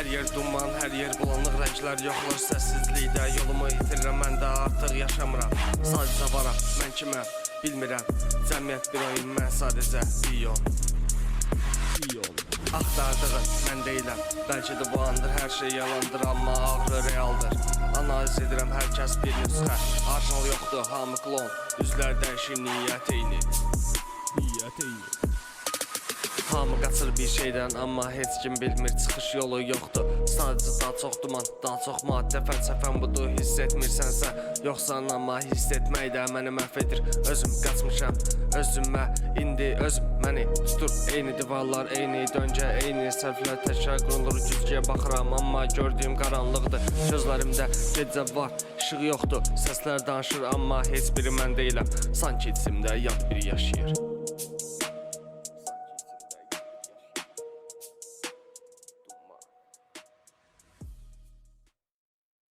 Hər yer duman, hər yer bulanıq, rənglər yoxlar səssizlikdə. Yolumu itirirəm, mən də artıq yaşamıram. Sadəcə varam, mən kiməm, bilmirəm. Cəmiyyət bir oyun, mən sadəcə piyon. Axtardığın mən deyiləm, bəlkə də bu andır, hər şey yalandır, amma ağrı realdır. Analiz edirəm, hər kəs bir nüsxə, orijinal yoxdur, hamı klon. Üzlər dəyişir, niyyət eyni. Hamı qaçır bir şeydən, amma heç kim bilmir, çıxış yolu yoxdur. Sadəcə daha çox duman, daha çox maddə, fəlsəfəm budur, hiss etmirsənsə yoxsan, amma hiss etmək də məni məhv edir. Özüm qaçmışam özümə, indi özüm məni tutur. Eyni divarlar, eyni döngə, eyni səhvlər təkrar qurulur. Güzgüyə baxıram, amma gördüyüm qaranlıqdır. Gözlərimdə gecə var, işıq yoxdur. Səslər danışır, amma heç biri mən deyiləm. Sanki içimdə yad biri yaşayır.